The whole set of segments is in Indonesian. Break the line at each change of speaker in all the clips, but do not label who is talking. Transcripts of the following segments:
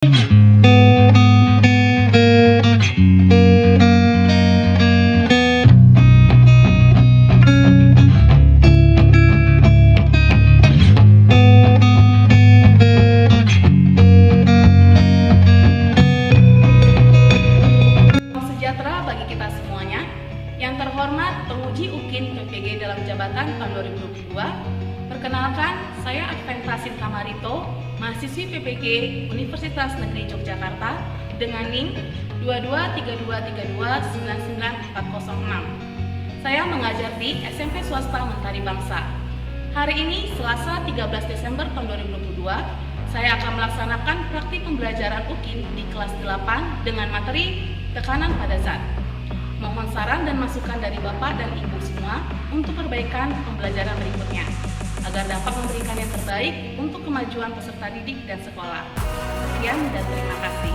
Sejahtera bagi kita semuanya. Yang terhormat penguji UKIN PPG dalam jabatan tahun 2022. Perkenalkan, saya Advent Prasin Kamarito, mahasiswi PPG Universitas Negeri Yogyakarta dengan NIM 223232999406. Saya mengajar di SMP Swasta Mentari Bangsa. Hari ini, Selasa 13 Desember tahun 2022, saya akan melaksanakan praktik pembelajaran UKIN di kelas 8 dengan materi tekanan pada zat. Mohon saran dan masukan dari Bapak dan Ibu semua untuk perbaikan pembelajaran berikutnya, agar dapat memberikan yang terbaik untuk kemajuan peserta didik dan sekolah. Sekian dan terima kasih.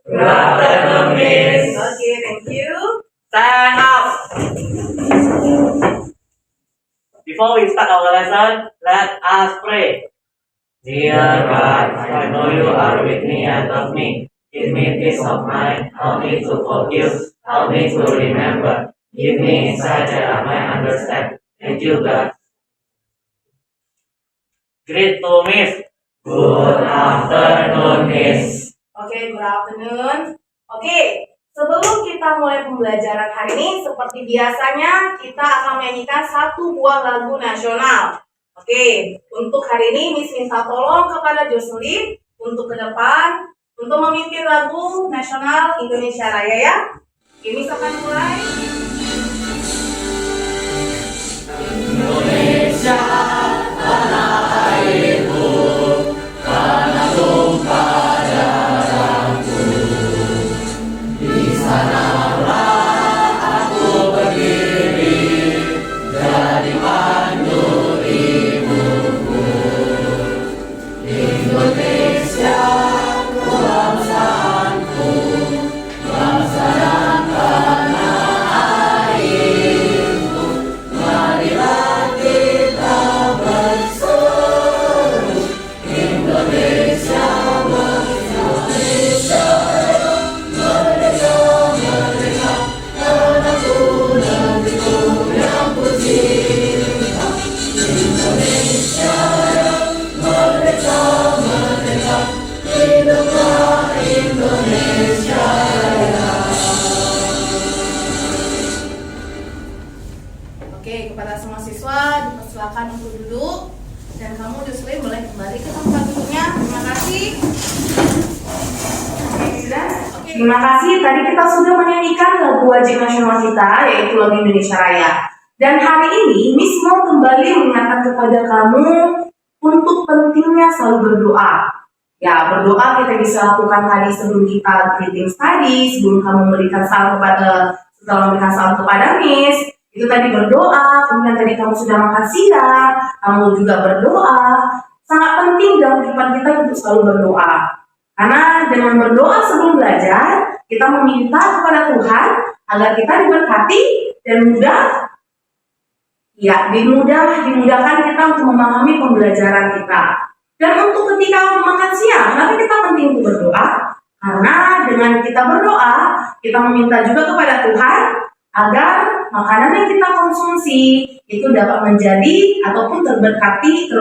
Good afternoon, Miss.
Okay, thank you.
Stand up. Before we start our lesson, let us pray. Dear God, I know you are with me and love me. Give me peace of mind. Help me to focus. Help me to remember. Give me insight that I might understand. Thank you, God. Greet to Miss. Good afternoon, Miss.
Okay, good afternoon. Okay, sebelum kita mulai pembelajaran hari ini, seperti biasanya kita akan menyanyikan satu buah lagu nasional. Oke, untuk hari ini Miss minta tolong kepada Jocelyn untuk ke depan untuk memimpin lagu nasional Indonesia Raya ya. Oke, Miss akan mulai.
Indonesia, tanah airku, tanah tumpah darahku. Di sanalah aku berdiri, jadi pandu ibuku. Indonesia, kebangsaanku, bangsa dan tanah airku. Marilah kita berseru, Indonesia Indonesia merdeka, merdeka, tanahku, negeriku yang ku cinta. Indonesia merdeka, merdeka, hiduplah Indonesia Raya.
Oke, kepada semua siswa dipersilakan untuk duduk dan kamu Jocelyn boleh kembali ke tempat duduknya. Terima kasih. Oke, sudah. Oke. Terima kasih. Tadi kita sudah menyanyikan lagu wajib nasional kita, yaitu lagu Indonesia Raya. Dan hari ini Miss mau kembali mengingatkan kepada kamu untuk pentingnya selalu berdoa. Ya, berdoa kita bisa lakukan tadi sebelum kita greeting study, sebelum kamu memberikan salam setelah memberikan salam kepada Miss. Itu tadi berdoa, kemudian tadi kamu sudah makan siang, kamu juga berdoa. Sangat penting dalam kehidupan kita untuk selalu berdoa. Karena dengan berdoa sebelum belajar, kita meminta kepada Tuhan agar kita diberkati dan dimudahkan kita untuk memahami pembelajaran kita. Dan untuk ketika makan siang, kenapa kita penting untuk berdoa? Karena dengan kita berdoa, kita meminta juga kepada Tuhan agar makanan yang kita konsumsi itu dapat menjadi ataupun terberkati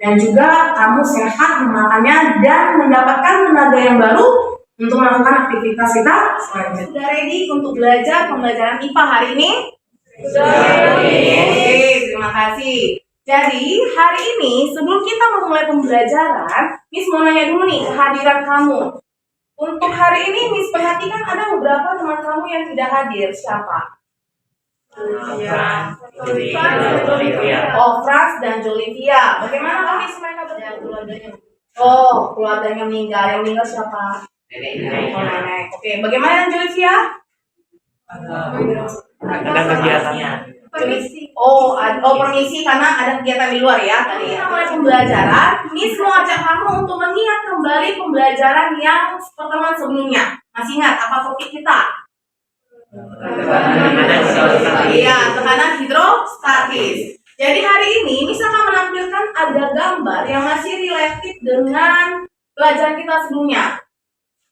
dan juga kamu sehat memakannya dan mendapatkan tenaga yang baru untuk melakukan aktivitas kita selanjutnya. Sudah ready untuk belajar pembelajaran IPA hari ini? Sudah ready. Oke, terima kasih. Jadi hari ini sebelum kita memulai pembelajaran, Miss mau nanya dulu nih kehadiran kamu. Untuk hari ini Miss perhatikan ada beberapa teman kamu yang tidak hadir. Siapa? Frans dan Jolivia. Bagaimana Miss mereka berdua? Oh, keluarganya meninggal. Yang meninggal siapa? Nenek. Oke, bagaimana dengan Jolivia?
Ada kegiatannya.
Permisi karena ada kegiatan di luar ya tadi. Kita mulai pembelajaran. Miss mau ajak kamu untuk mengingat kembali pembelajaran yang pertemuan sebelumnya. Masih ingat apa topik kita? Iya, tekanan hidrostatis. Jadi hari ini Miss akan menampilkan ada gambar yang masih related dengan pelajaran kita sebelumnya.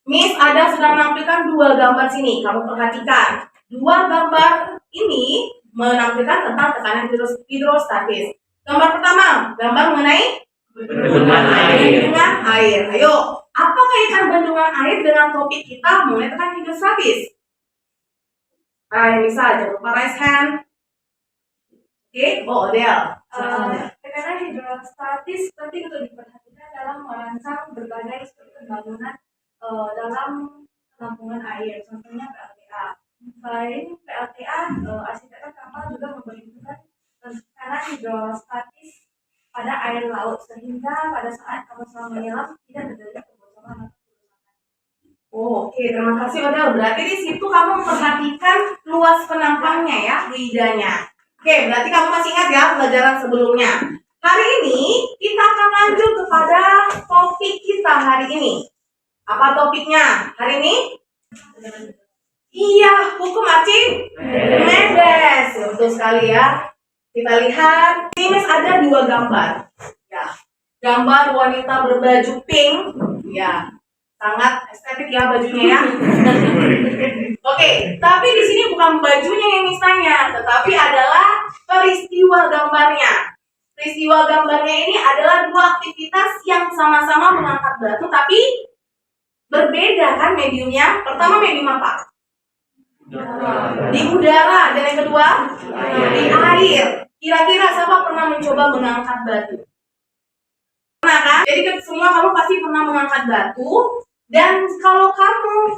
Miss ada sudah menampilkan dua gambar sini. Kamu perhatikan. Dua gambar ini menampilkan tentang tekanan hidrostatis. Gambar pertama, gambar mengenai bendungan air. Ayo, apa kaitan bendungan air dengan topik kita mengenai tekanan hidrostatis? Ayo, bisa jangan lupa raise hand. Oke, Odell.
Tekanan hidrostatis penting untuk diperhatikan dalam merancang berbagai pembangunan dalam penampungan air, contohnya PLTA. Selain PLTA, arsitektur kapal juga memperhitungkan tekanan hidrostatis pada air laut sehingga pada saat kapal selam menyelam tidak terjadi kebocoran atau kerusakan.
Oke, terima kasih Odell. Berarti di situ kamu memperhatikan luas penampangnya ya, lidahnya. Oke, berarti kamu masih ingat ya pelajaran sebelumnya. Hari ini kita akan lanjut kepada topik kita hari ini. Apa topiknya hari ini? Iya, hukum aci Mendes. Betul sekali ya. Kita lihat, ini ada dua gambar. Ya, gambar wanita berbaju pink. Ya, sangat estetik ya bajunya ya. Oke, tapi di sini bukan bajunya yang misalnya, tetapi adalah peristiwa gambarnya. Peristiwa gambarnya ini adalah dua aktivitas yang sama-sama mengangkat batu, tapi berbeda kan mediumnya. Pertama medium apa? Di udara. Dan yang kedua? Di air. Kira-kira siapa pernah mencoba mengangkat batu? Pernah kan? Jadi semua kamu pasti pernah mengangkat batu. Dan kalau kamu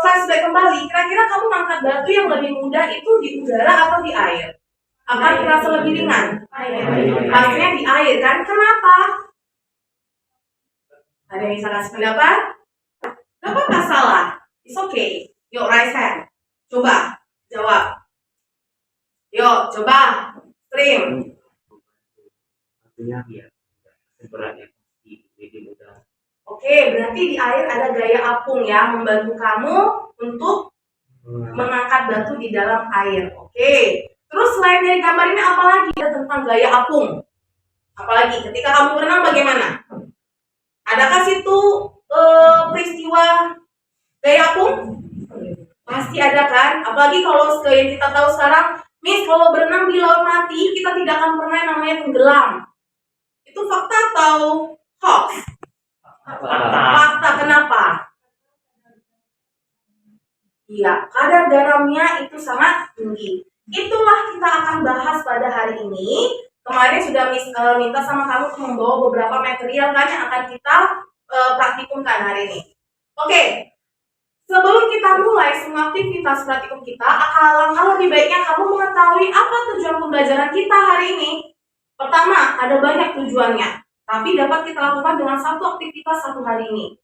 flashback kembali, kira-kira kamu mengangkat batu yang lebih mudah itu di udara atau di air? Akan terasa lebih ringan? Pastinya di air kan? Kenapa? Ada yang bisa kasih pendapat? Gak apa-apa salah. It's okay. Yuk raise hand. Coba jawab. Yuk coba. Stream.
Artinya ya, beratnya di udara.
Oke, berarti di air ada gaya apung ya, membantu kamu untuk mengangkat batu di dalam air. Oke. Terus selain dari gambar ini apalagi ada tentang gaya apung? Apalagi ketika kamu berenang bagaimana? Adakah situ peristiwa gaya apung? Pasti ada kan? Apalagi kalau yang kita tahu sekarang, Miss, kalau berenang di laut mati kita tidak akan pernah yang namanya tenggelam. Itu fakta atau hoax? Fakta. Kenapa? Iya, kadar garamnya itu sangat tinggi. Itulah kita akan bahas pada hari ini. Kemarin sudah minta sama kamu untuk membawa beberapa material kan yang akan kita praktikumkan hari ini. Oke, sebelum kita mulai semua aktivitas praktikum kita, alangkah lebih baiknya kamu mengetahui apa tujuan pembelajaran kita hari ini. Pertama, ada banyak tujuannya, tapi dapat kita lakukan dengan satu aktivitas satu hari ini.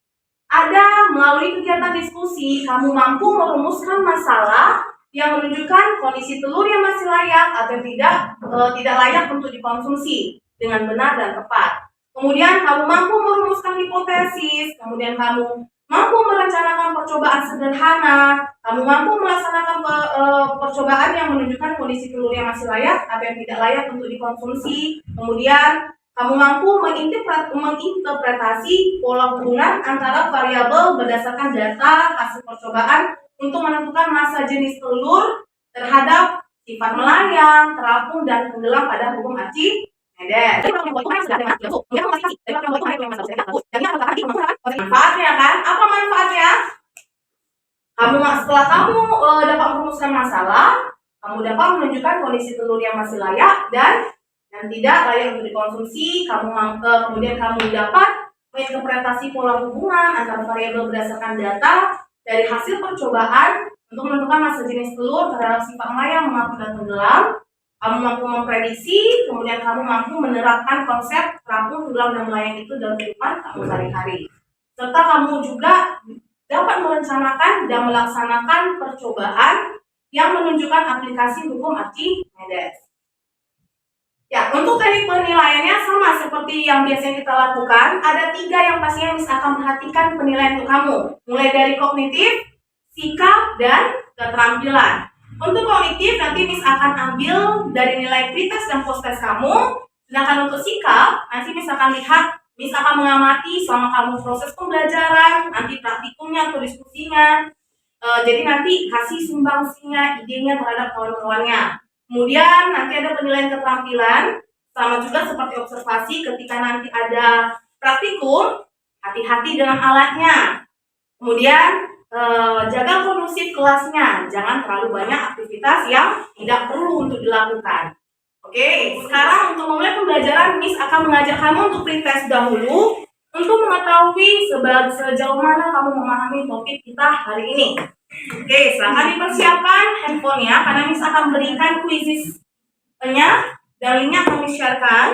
Ada melalui kegiatan diskusi, kamu mampu merumuskan masalah yang menunjukkan kondisi telur yang masih layak atau tidak layak untuk dikonsumsi dengan benar dan tepat. Kemudian kamu mampu merumuskan hipotesis, kemudian kamu mampu merencanakan percobaan sederhana, kamu mampu melaksanakan percobaan yang menunjukkan kondisi telur yang masih layak atau yang tidak layak untuk dikonsumsi. Kemudian kamu mampu menginterpretasi pola hubungan antara variabel berdasarkan data hasil percobaan untuk menentukan massa jenis telur terhadap sifat melayang, terapung, dan tenggelam pada hukum Archimedes. Manfaatnya kan? Apa manfaatnya? Setelah kamu dapat merumuskan masalah, kamu dapat menunjukkan kondisi telur yang masih layak dan yang tidak layak untuk dikonsumsi. Kemudian kamu dapat menginterpretasi pola hubungan antara variabel berdasarkan data dari hasil percobaan untuk menentukan massa jenis telur terhadap sifat melayang, mengapung, dan tenggelam. Kamu mampu memprediksi, kemudian kamu mampu menerapkan konsep terapung, tenggelam, dan melayang itu dalam kehidupan kamu sehari-hari. Serta kamu juga dapat merencanakan dan melaksanakan percobaan yang menunjukkan aplikasi hukum Archimedes. Ya, untuk teknik penilaiannya sama seperti yang biasanya kita lakukan. Ada 3 yang pastinya Miss akan perhatikan penilaian untuk kamu. Mulai dari kognitif, sikap, dan keterampilan. Untuk kognitif nanti Miss akan ambil dari nilai pretest dan post-test kamu. Sedangkan untuk sikap, nanti Miss akan lihat Miss akan mengamati selama kamu proses pembelajaran, nanti praktikumnya atau diskusinya. Jadi nanti kasih sumbangsinya, idenya terhadap kawan-kawannya. Kemudian nanti ada penilaian keterampilan, sama juga seperti observasi ketika nanti ada praktikum, hati-hati dengan alatnya. Kemudian jaga kondusif kelasnya, jangan terlalu banyak aktivitas yang tidak perlu untuk dilakukan. Oke, sekarang untuk memulai pembelajaran, Miss akan mengajak kamu untuk pretest dahulu untuk mengetahui sejauh mana kamu memahami topik kita hari ini. Oke, silahkan dipersiapkan handphonenya karena Miss akan berikan kuisisnya dan linknya akan di-sharekan.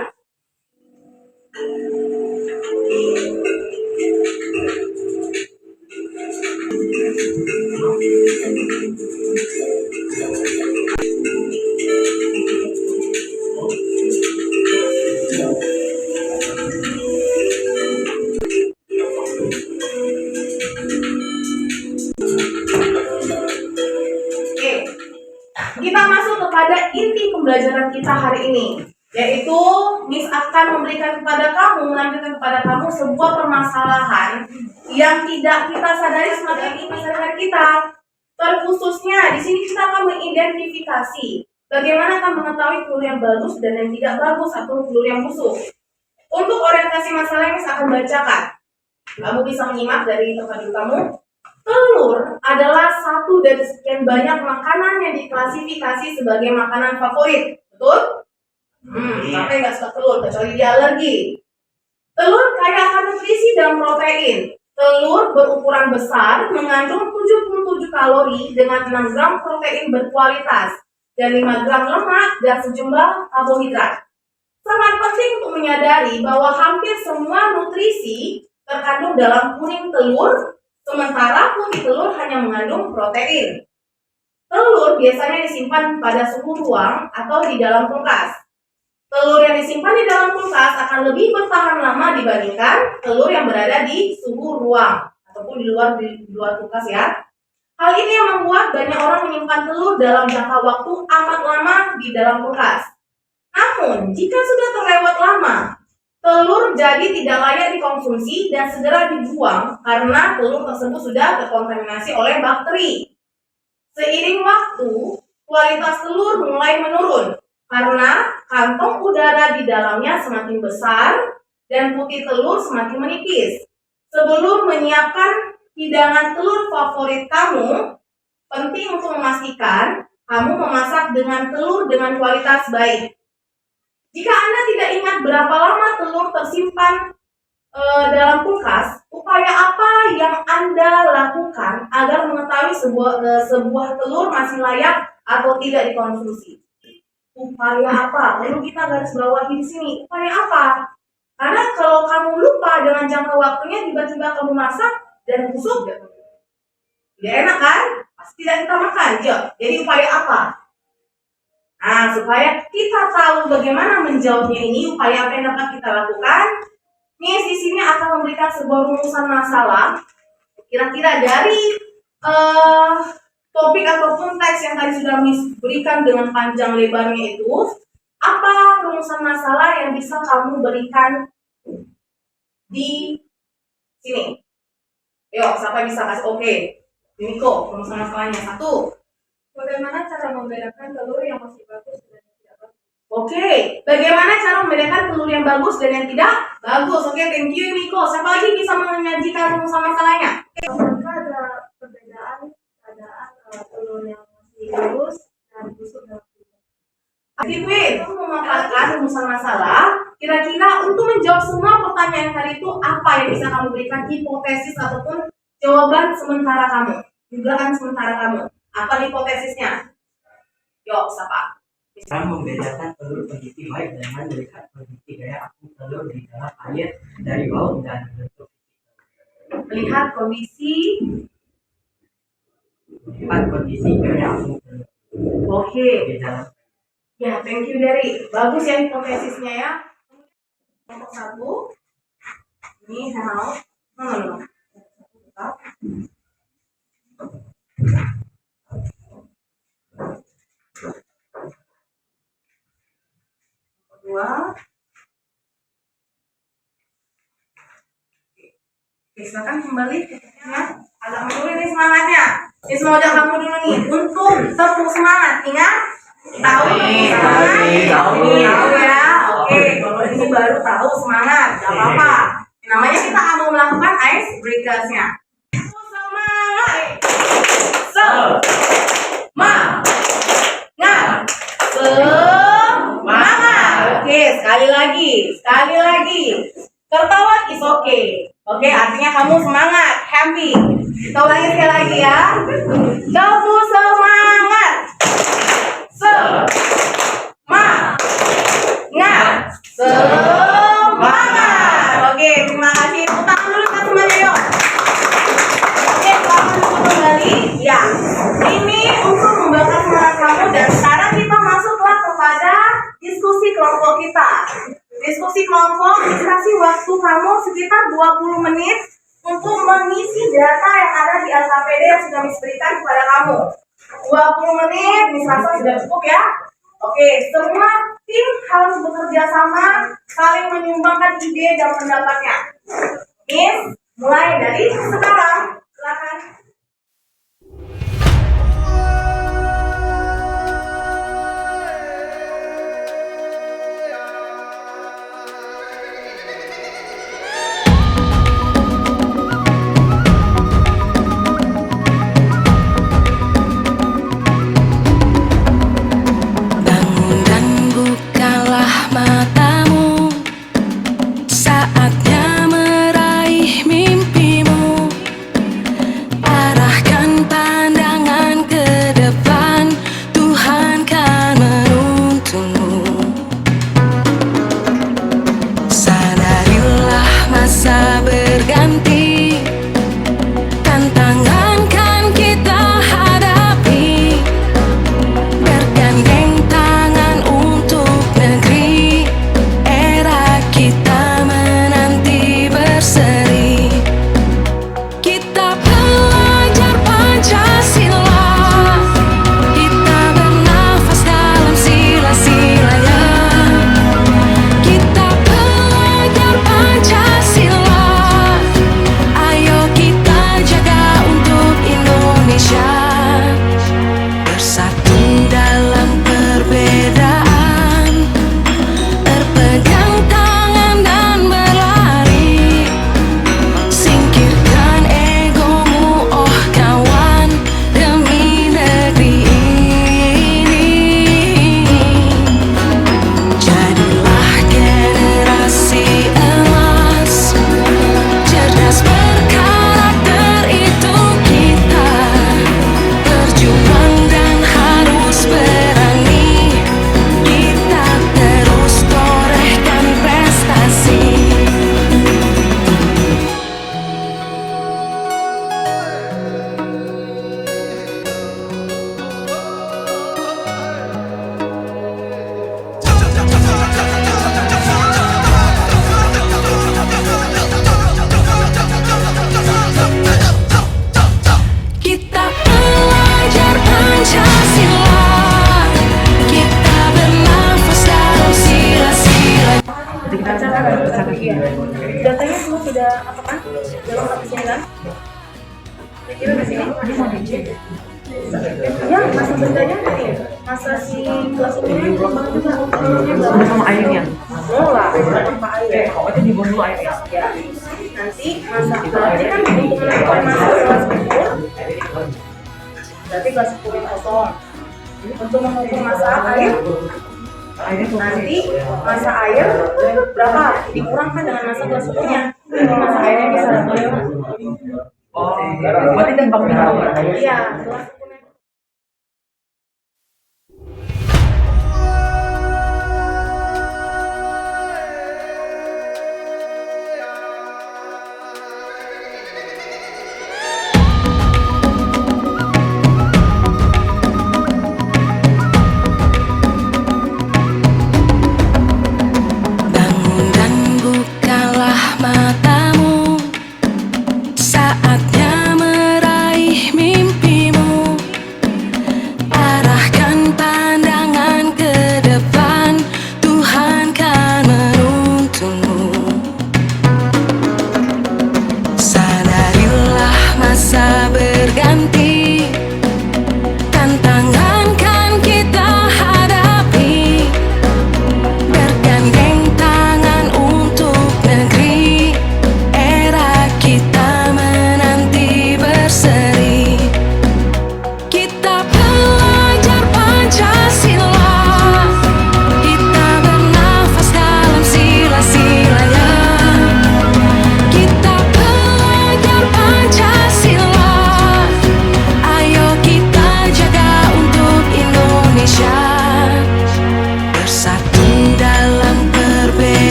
Kita masuk kepada inti pembelajaran kita hari ini, yaitu Miss akan memberikan kepada kamu, menampilkan kepada kamu sebuah permasalahan yang tidak kita sadari semakin ini sehari-hari kita. Terkhususnya di sini kita akan mengidentifikasi bagaimana akan mengetahui telur yang bagus dan yang tidak bagus atau telur yang busuk. Untuk orientasi masalah yang Miss akan bacakan, kamu bisa menyimak dari tempat duduk kamu. Telur adalah satu dari sekian banyak makanan yang diklasifikasi sebagai makanan favorit. Betul? Sampai nggak suka telur, kecuali dia alergi. Telur kaya akan nutrisi dan protein. Telur berukuran besar, mengandung 77 kalori dengan 6 gram protein berkualitas dan 5 gram lemak dan sejumlah karbohidrat. Sangat penting untuk menyadari bahwa hampir semua nutrisi terkandung dalam kuning telur, sementara putih telur hanya mengandung protein. Telur biasanya disimpan pada suhu ruang atau di dalam kulkas. Telur yang disimpan di dalam kulkas akan lebih bertahan lama dibandingkan telur yang berada di suhu ruang ataupun di luar kulkas ya. Hal ini yang membuat banyak orang menyimpan telur dalam jangka waktu amat lama di dalam kulkas. Namun, jika sudah terlewat lama, telur jadi tidak layak dikonsumsi dan segera dibuang karena telur tersebut sudah terkontaminasi oleh bakteri. Seiring waktu, kualitas telur mulai menurun karena kantong udara di dalamnya semakin besar dan putih telur semakin menipis. Sebelum menyiapkan hidangan telur favorit kamu, penting untuk memastikan kamu memasak dengan telur dengan kualitas baik. Jika Anda tidak ingat berapa lama telur tersimpan dalam kulkas, upaya apa yang Anda lakukan agar mengetahui sebuah telur masih layak atau tidak dikonsumsi? Upaya apa? Perlu kita garis bawahi di sini. Upaya apa? Karena kalau kamu lupa dengan jangka waktunya, tiba-tiba kamu masak dan busuk, tidak enak kan? Pasti tidak kita makan. Jadi upaya apa? Nah, supaya kita tahu bagaimana menjawabnya ini, upaya apa yang dapat kita lakukan? Miss di sini akan memberikan sebuah rumusan masalah. Kira-kira dari topik ataupun teks yang tadi sudah Miss berikan dengan panjang lebarnya itu, apa rumusan masalah yang bisa kamu berikan di sini? Yuk, siapa bisa kasih oke? Niko, rumusan masalahnya 1.
Bagaimana cara membedakan telur yang masih bagus dan yang tidak bagus?
Oke, bagaimana cara membedakan telur yang bagus dan yang tidak bagus? Oke, thank you Niko. Siapa lagi bisa menyajikan rumusan masalahnya?
Apakah ada perbedaan keadaan telur yang masih bagus dan busuk dalam kulkas?
Aktifin, memaparkan rumusan masalah. Kira-kira untuk menjawab semua pertanyaan tadi itu apa yang bisa kamu berikan hipotesis ataupun jawaban sementara kamu, dugaan sementara kamu? Apa hipotesisnya? Yuk, siapa?
Bisa membedakan telur kondisi baik dengan melihat kondisi gaya aktif telur di dalam air dari bau dan bentuk.
Melihat kondisi
gaya aktif telur
Oke.
di dalam.
Ya, thank you Derry. Bagus ya hipotesisnya ya. Untuk 1. Ini saya mau. No. Kedua. Oke, silakan kembali. Ya, agak menurun nih semangatnya. Ini semua udah kamu dulu nih untuk tepuk semangat. Ingat? Tahu tepuk semangat? Tahu ya. Oke, kalau ini baru tahu semangat, gak apa-apa. Namanya kita akan melakukan ice breakersnya. Semangat. Semangat. Oke, sekali lagi. Tertawa is okay. Oke, artinya kamu semangat, happy. Kita ulangi sekali lagi ya. Kamu semangat. Semangat. Oke, terima kasih. Tepuk tangan dulu kan semuanya yuk. Oke, selamat datang kembali. Ya, ini untuk membakar semangat kamu dan sekarang kita masuklah kepada diskusi kelompok kita. Diskusi kelompok dikasih waktu kamu sekitar 20 menit untuk mengisi data yang ada di LKPD yang sudah Miss berikan kepada kamu. 20 menit, Miss rasa sudah cukup ya. Oke, semua tim harus bekerja sama, saling menyumbangkan ide dan pendapatnya. Miss, mulai dari sekarang, silakan.
Bangun dan bukalah matamu, saatnya meraih mimpimu. Arahkan pandangan ke depan, Tuhan kan menuntunmu. Sadarilah masa berganti, tantangan kan kita hadapi. Bergandeng tangan untuk negeri, era kita menanti berseri. Kita belajar Pancasila, kita bernafas dalam sila-silanya. Kita belajar Pancasila, ayo kita jaga untuk Indonesia. Bersatu dalam perbedaan, berpegang tangan dan berlari. Singkirkan egomu, oh kawan, demi negeri ini. Jadilah generasi emas, cerdas berkarakter itu kita. Berjuang dan harus berani, kita terus torehkan prestasi. Kita belajar Pancasila, kita bernafas dalam sila-sila.
Datanya semua sudah apa kan? Dalam satu sembilan. Kira di sini. Ya, masa berdaya nih. Masa si kelas ini juga
sama airnya.
mau lah, tanpa air.
Pokoknya dibuang dulu airnya.
Ya. Nanti masa berarti kan untuk menentukan masa kelas 10. Berarti kelas 10 kosong. Untuk mengukur masa air, nanti masa air berapa? Dikurangkan dengan masa kelas 10-nya. Jadi masa airnya bisa lebih.
Oh, berarti kan bang minum.
Iya, kelas 10.
Bangun dan bukalah matamu, saatnya meraih mimpimu.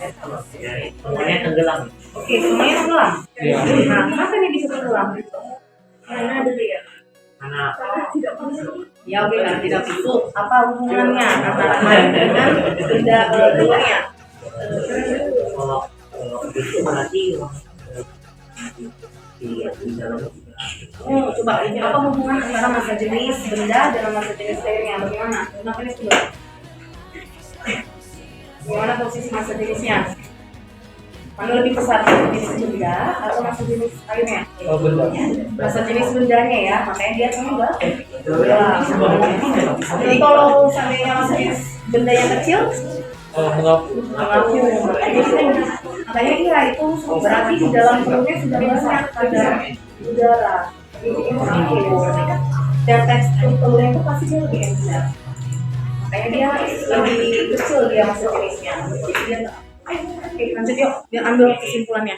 Ya, semuanya tenggelam.
Oke, semuanya tenggelam.
Iya.
Nah, kenapa ini bisa tenggelam? Karena dulu ya.
Karena
Ya oke, nah, tidak masuk. Apa hubungannya antara air dengan benda telurnya?
kalau itu berarti di dalam
Coba ini apa hubungan antara massa jenis benda dengan massa jenis airnya? Bagaimana? Kenapa ini coba? Bagaimana posisi massa jenisnya? Mana lebih besar, massa jenis benda atau massa jenis airnya?
Oh, benar.
Massa jenis bendanya ya, makanya dia tenggelam.
ya,
Jadi kalau seandainya massa jenis benda yang kecil,
Mengaku.
mengaku. Makanya iya itu berarti di dalam perutnya sudah banyak ada udara. Jadi dia mengaku. Dan tekstur telurnya itu pasti dia lebih encer. Makanya dia lebih kecil dia massa jenisnya. Jadi dia oke, lanjut yuk, biar ambil kesimpulannya.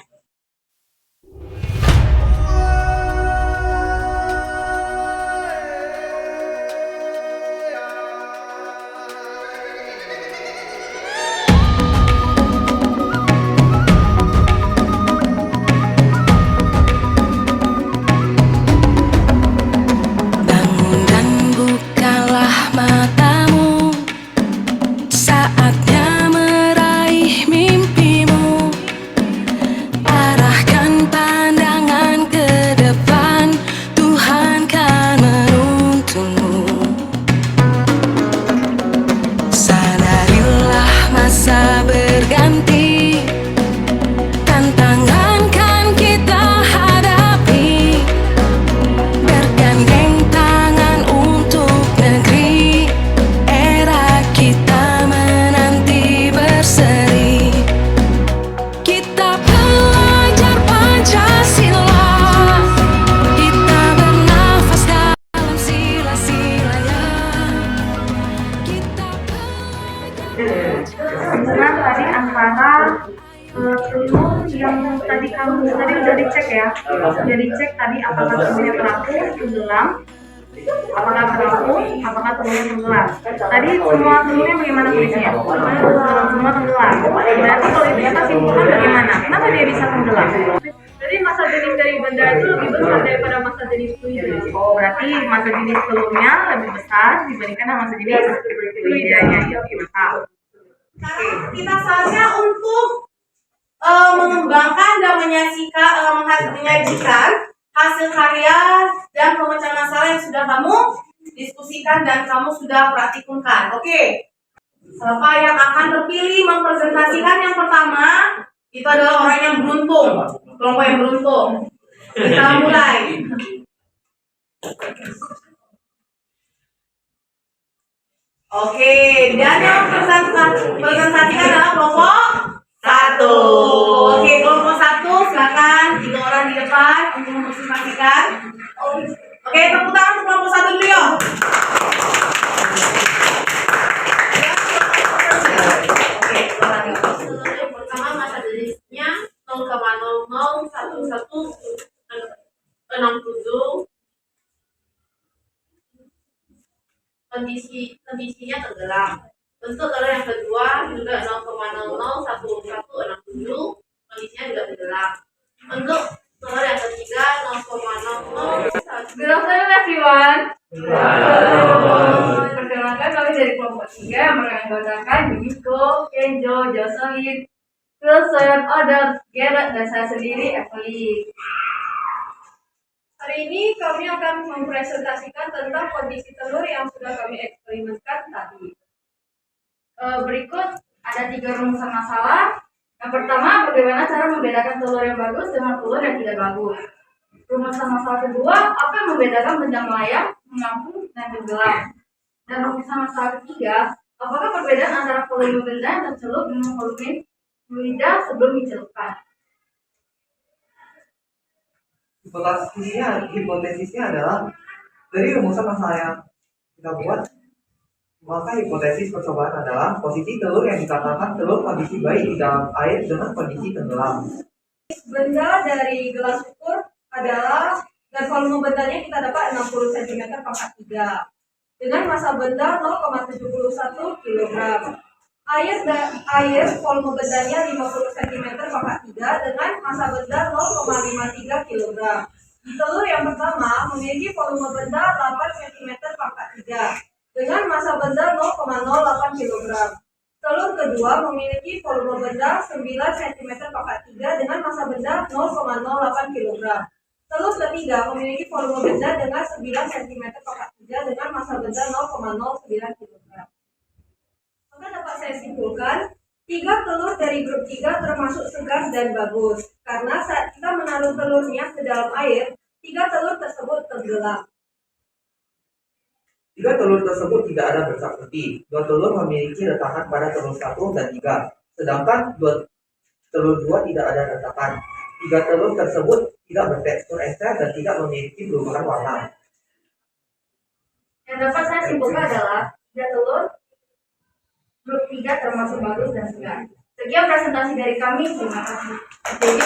Bangun dan bukalah matamu, saatnya meraih mimpimu. Arahkan pandangan ke depan, Tuhan kan menuntunmu. Sadarilah masa berganti, tantangan kan kita hadapi. Bergandeng tangan untuk negeri, era kita menanti berseri. Kita pelajar Pancasila, kita bernafas dalam sila-silanya. Kita
Hubungan tadi antara telur yang tadi udah dicek ya, udah dicek tadi apakah telurnya terapung, tenggelam, apakah terapung, apakah telurnya tenggelam. Tadi semua telurnya bagaimana kondisinya? Semua tenggelam. Berarti kalau itu kita simpulkan bagaimana? Kenapa dia bisa tenggelam?
Jadi massa jenis dari benda itu lebih besar daripada massa jenis fluida.
Oh, berarti massa jenis telurnya lebih besar dibandingkan dengan massa jenis fluidanya. Ya, oke, mantap. Sekarang kita saatnya untuk mengembangkan dan menyajikan hasil karya dan pemecahan masalah yang sudah kamu diskusikan dan kamu sudah praktikumkan. Oke. Siapa yang akan terpilih mempresentasikan yang pertama? Itu adalah orang yang beruntung, kelompok yang beruntung. Kita mulai. Oke, dan yang presentasikan adalah kelompok 1. Oke, kelompok 1 silakan 3 orang di depan untuk mempresentasikan. Oke, tepuk tangan untuk kelompok 1 dulu yuk. Oke, yang pertama masa jenisnya 0,001167. Kondisinya tenggelam. Untuk telur yang kedua juga 0,001167, kondisinya juga tenggelam. Untuk telur yang ketiga 0,00.
Good afternoon everyone. Perkenalkan kami dari kelompok 3 yang beranggotakan Yuniko, Kenjo, Jocelyn, Wilson, Odot, Gerard, dan saya sendiri, Emily. Hari ini kami akan mempresentasikan tentang kondisi telur yang sudah kami eksperimenkan tadi. Berikut ada 3 rumusan masalah. Yang pertama, bagaimana cara membedakan telur yang bagus dengan telur yang tidak bagus. Rumusan masalah kedua, apa yang membedakan benda melayang, mengapung, dan tenggelam. Dan rumusan masalah ketiga, apakah perbedaan antara volume benda yang tercelup dengan volume fluida sebelum dicelupkan.
Hipotesisnya adalah dari rumusan masalah yang kita buat, maka hipotesis percobaan adalah posisi telur yang dikatakan telur kondisi baik di dalam air dengan kondisi tenggelam.
Benda dari gelas ukur adalah, dan volume bendanya kita dapat 60 cm/3 dengan massa benda 0,71 kg. Air volume bendanya 50 cm pangkat 3 dengan massa benda 0,53 kg. Telur yang pertama memiliki volume benda 8 cm pangkat 3 dengan massa benda 0,08 kg. Telur kedua memiliki volume benda 9 cm pangkat 3 dengan massa benda 0,08 kg. Telur ketiga memiliki volume benda dengan 9 cm pangkat 3 dengan massa benda 0,09 kg. Maka dapat saya simpulkan, 3 telur dari grup 3 termasuk segar dan bagus. Karena saat kita menaruh telurnya ke dalam air, 3 telur tersebut tenggelam.
3 telur tersebut tidak ada bercak putih. 2 telur memiliki retakan pada telur 1 dan 3. Sedangkan telur 2 tidak ada retakan. 3 telur tersebut tidak bertekstur encer dan tidak memiliki perubahan warna.
Yang dapat saya simpulkan adalah 3 telur grup 3 termasuk bagus dan segar. Sekian presentasi dari kami. Terima kasih.
Jadi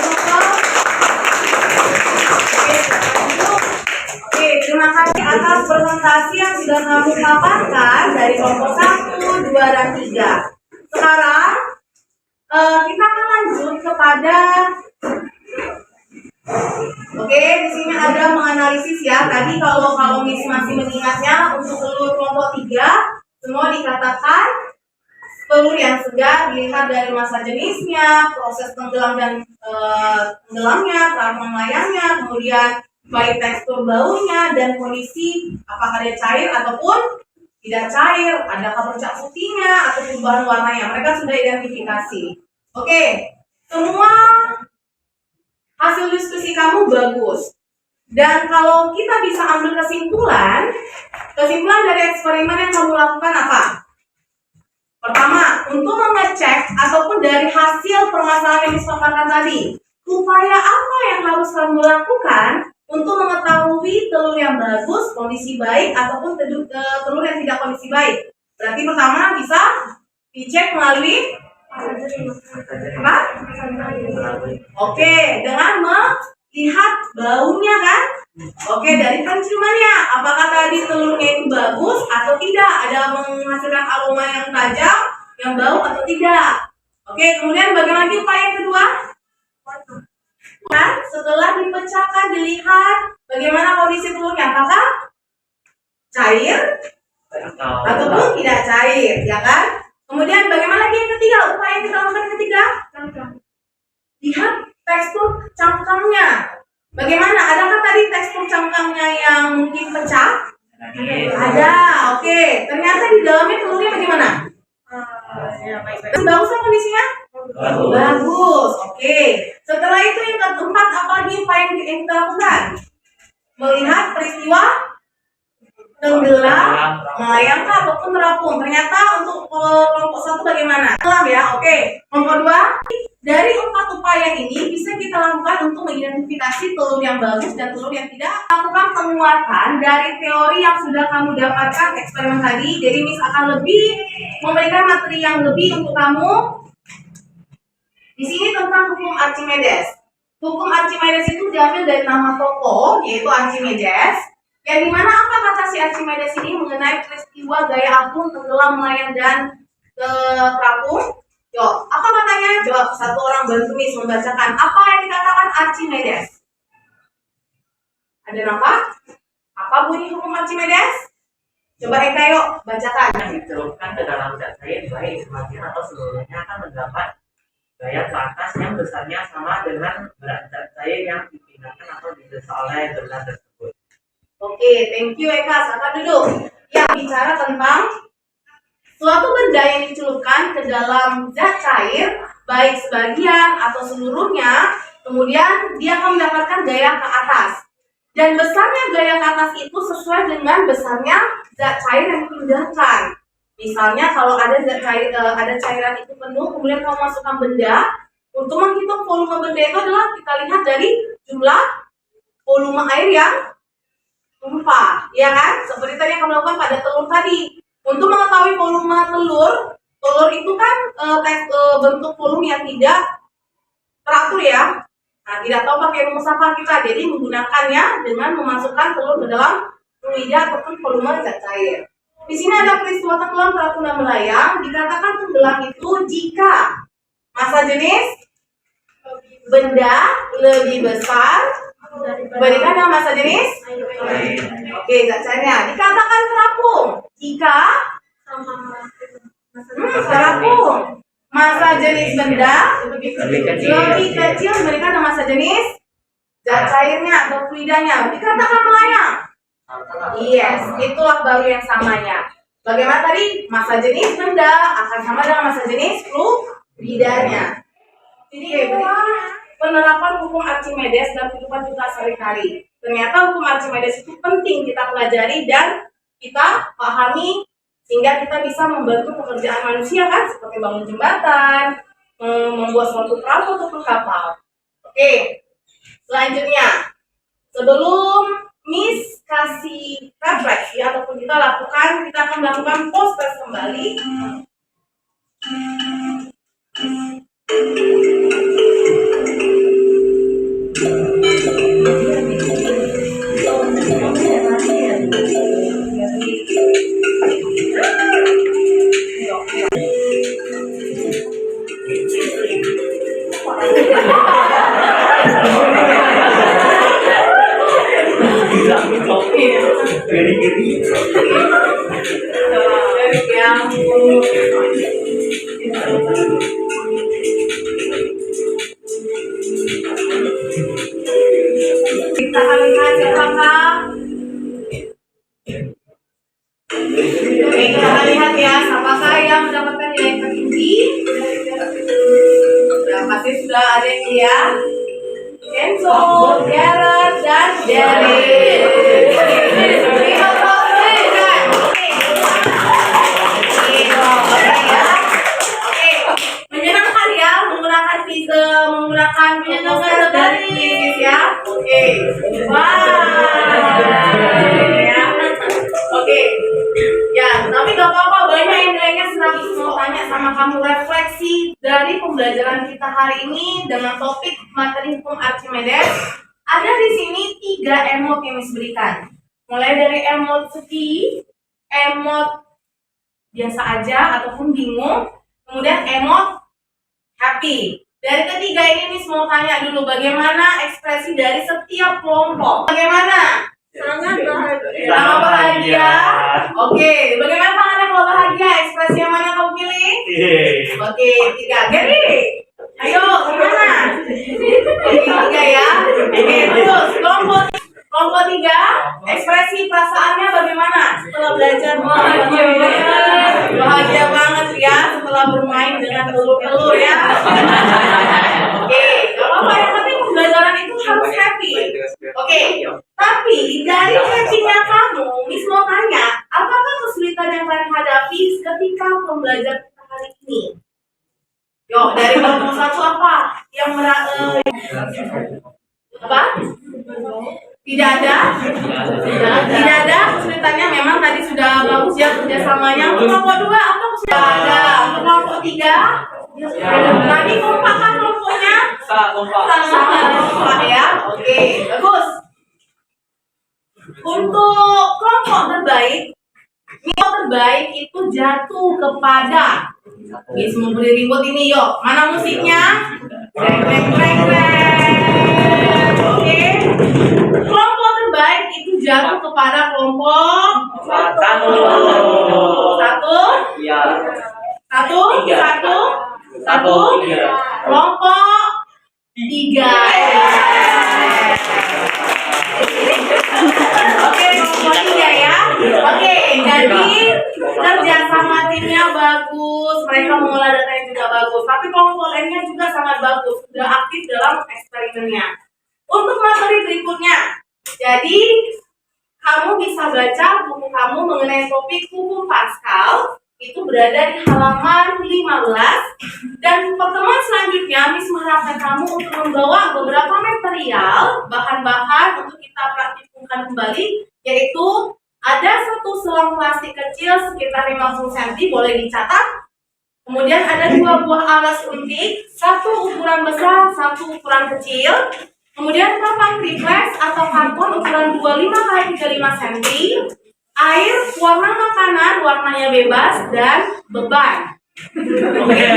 Oke, terima kasih atas presentasi yang sudah kamu paparkan dari kelompok 1, 2, dan 3. Sekarang kita akan lanjut kepada di sini ada menganalisis ya. Tadi kalau Miss masih mengingatnya untuk seluruh kelompok 3 semua dikatakan telur yang segar dilihat dari massa jenisnya, proses tenggelam dan tenggelamnya, peraturan layarnya, kemudian baik tekstur baunya dan kondisi apakah dia cair ataupun tidak cair, adakah bercak putihnya atau perubahan warnanya. Mereka sudah identifikasi. Oke, semua hasil diskusi kamu bagus. Dan kalau kita bisa ambil kesimpulan dari eksperimen yang kamu lakukan apa? Pertama, untuk mengecek ataupun dari hasil permasalahan yang disampaikan tadi, upaya apa yang harus kamu lakukan untuk mengetahui telur yang bagus, kondisi baik, ataupun telur yang tidak kondisi baik? Berarti pertama bisa dicek melalui apa? Oke, dengan melihat baunya kan? Oke, dari penciumannya, apakah tadi telurnya itu bagus atau tidak? Ada menghasilkan aroma yang tajam, yang bau atau tidak? Oke, kemudian bagaimana lagi upaya yang kedua? Nah, setelah dipecahkan, dilihat bagaimana kondisi telurnya, apakah cair ataupun tidak cair, ya kan? Kemudian bagaimana lagi yang ketiga? Upaya yang kita lakukan yang ketiga? Lihat tekstur cangkangnya. Bagaimana? Adakah tadi tekstur cangkangnya yang mungkin pecah? Ada, oke. Ternyata di dalamnya telurnya bagaimana? Bagus kan kondisinya? Bagus, oke. Setelah itu yang keempat, apa lagi upaya yang kita lakukan? Melihat peristiwa tenggelam, melayangkah ataupun terapung. Ternyata untuk kelompok 1 bagaimana? Tenggelam ya, oke. Kelompok 2, dari 4 upaya ini bisa kita lakukan untuk mengidentifikasi telur yang bagus dan telur yang tidak. Lakukan penguatan dari teori yang sudah kamu dapatkan eksperimen tadi. Jadi Miss akan lebih memberikan materi yang lebih untuk kamu. Di sini tentang hukum Archimedes. Hukum Archimedes itu diambil dari nama tokoh, yaitu Archimedes. Yang dimana apa kata si Archimedes ini mengenai peristiwa gaya apung, tenggelam, melayang, dan terapung? Yuk, apa katanya? Jawab, satu orang bantu Miss membacakan apa yang dikatakan Archimedes. Ada nampak? Apa bunyi hukum Archimedes? Coba Eka yuk, bacakan.
Yang dicelupkan ke dalam zat cair baik sebagian atau seluruhnya akan mendapat gaya ke atas yang besarnya sama dengan berat zat cair yang dipindahkan atau didesak oleh benda tersebut.
Oke, thank you Eka. Silakan duduk. Ya, bicara tentang suatu benda yang dicelupkan ke dalam zat cair, baik sebagian atau seluruhnya, kemudian dia akan mendapatkan gaya ke atas. Dan besarnya gaya ke atas itu sesuai dengan besarnya zat cair yang dipindahkan. Misalnya kalau ada zat cair, ada cairan itu penuh, kemudian kamu masukkan benda, untuk menghitung volume benda itu adalah kita lihat dari jumlah volume air yang tumpah, ya kan? Seperti tadi yang kamu lakukan pada telur tadi. Untuk mengetahui volume telur itu kan bentuk volume yang tidak teratur ya. Nah, tidak tahu pakai rumus apa kita, jadi menggunakannya dengan memasukkan telur ke dalam fluida ataupun volume zat cair. Di sini ada peristiwa tenggelam perahu tuna melayang. Dikatakan tenggelam itu jika massa jenis benda lebih besar dibandingkan dengan massa jenis. Oke, bacanya. Dikatakan terapung jika terapung massa jenis benda lebih kecil dibandingkan dengan massa jenis zat cairnya atau fluidanya. Dikatakan melayang. Yes, itulah baru yang samanya. Bagaimana tadi? Massa jenis benda akan sama dengan massa jenis fluidanya. Jadi penerapan hukum Archimedes dalam kehidupan kita sehari-hari. Ternyata hukum Archimedes itu penting kita pelajari dan kita pahami sehingga kita bisa membantu pekerjaan manusia kan, seperti bangun jembatan, membuat suatu perahu ataupun kapal. Oke, selanjutnya sebelum Miss kasih refleksi ataupun kita akan melakukan post test kembali. Kita akan lihat siapakah. Oke, kita akan lihat ya, siapakah yang mendapatkan nilai tertinggi. Nah, pasti sudah ada yang lihat. Enzo, Gareth, dan Derek. Menyenangkan ya, menggunakan dari fisis ya. Oke. Wah. Ya. Oke. Ya, tapi gak apa-apa, banyak yang nilainya 100. Mau tanya sama kamu refleksi dari pembelajaran kita hari ini dengan topik materi hukum Archimedes. Ada di sini 3 emot yang diberikan. Mulai dari emot sedih, emot biasa aja ataupun bingung, kemudian emot happy. Dari ketiga ini Miss mau tanya dulu bagaimana ekspresi dari setiap kelompok. Bagaimana? Sangat bahagia. Sangat bahagia. Oke, bagaimana tangannya kalau bahagia? Ekspresi yang mana kamu pilih? Oke, 3. Gary, ayo gimana? Oke, 3 ya. Oke, terus kelompok 3, ekspresi perasaannya bagaimana? Setelah belajar bahagia banget ya setelah bermain dengan telur-telur ya. Oke, gak apa-apa, yang penting pembelajaran itu harus happy. Oke, tapi dari happy-nya kamu, Miss mau tanya, apakah kesulitan yang kalian hadapi ketika pembelajaran kita hari ini? Yuk, dari kelompok 1 apa? Yang apa? Tidak ada? Tidak ada kesulitannya, memang tadi sudah bagus ya kerjasamanya. Untuk kelompok 2 apa kesulitan? Ada. Untuk kelompok 3? Tadi kompak kan kelompoknya? Kompak ya. Oke, bagus. Untuk kelompok terbaik, nilai terbaik itu jatuh kepada. Miss mau beri ribut ini, yuk. Mana musiknya? Oke. Kelompok terbaik itu jatuh kepada kelompok 1. Kelompok 3. Oke, kelompok 3 ya. Oke, jadi kerja sama timnya bagus, mereka mengolah datanya juga bagus. Tapi kelompok lainnya juga sangat bagus, sudah aktif dalam eksperimennya. Untuk materi berikutnya, jadi kamu bisa baca buku kamu mengenai topik hukum Pascal, itu berada di halaman 15. Dan pertemuan selanjutnya, Miss mengharapkan kamu untuk membawa beberapa material, bahan-bahan untuk kita praktikumkan kembali, yaitu ada 1 selang plastik kecil sekitar 50 cm, boleh dicatat. Kemudian ada 2 buah alas suntik, 1 ukuran besar, 1 ukuran kecil. Kemudian papan triplex atau karton ukuran 25 x 35 cm. Air, warna makanan, warnanya bebas, dan beban.
Oke.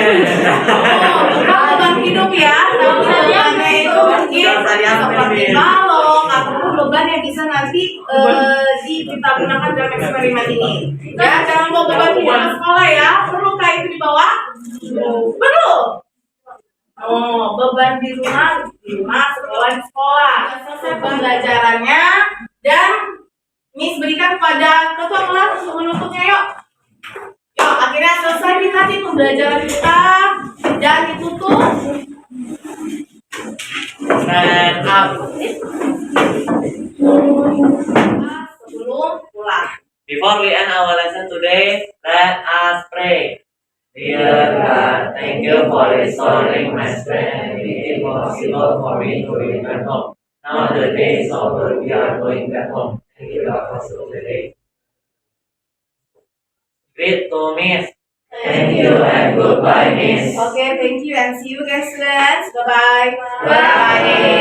Beban hidup ya. Kalau bebannya itu mungkin seperti balok ataupun beban yang bisa nanti kita gunakan dalam eksperimen ini. Ya, jangan bawa beban hidup ke sekolah ya. Perlukah itu dibawa? Perlu. Oh, beban di rumah, sekolah di sekolah. Selesai pembelajarannya dan Miss berikan kepada ketua kelas untuk menutupnya yuk. Yuk, akhirnya selesai nih pembelajaran kita dan ditutup.
Stand up.
Sebelum pulang.
Before we end our lesson today, let us pray. Dear God, thank you for restoring my strength and making it possible for me to return home. Now the day is over, we are going back home. Thank you, God, for today. Greet to Miss. Thank you and goodbye, Miss.
Okay, thank you and see you guys, students. Bye-bye.
Bye.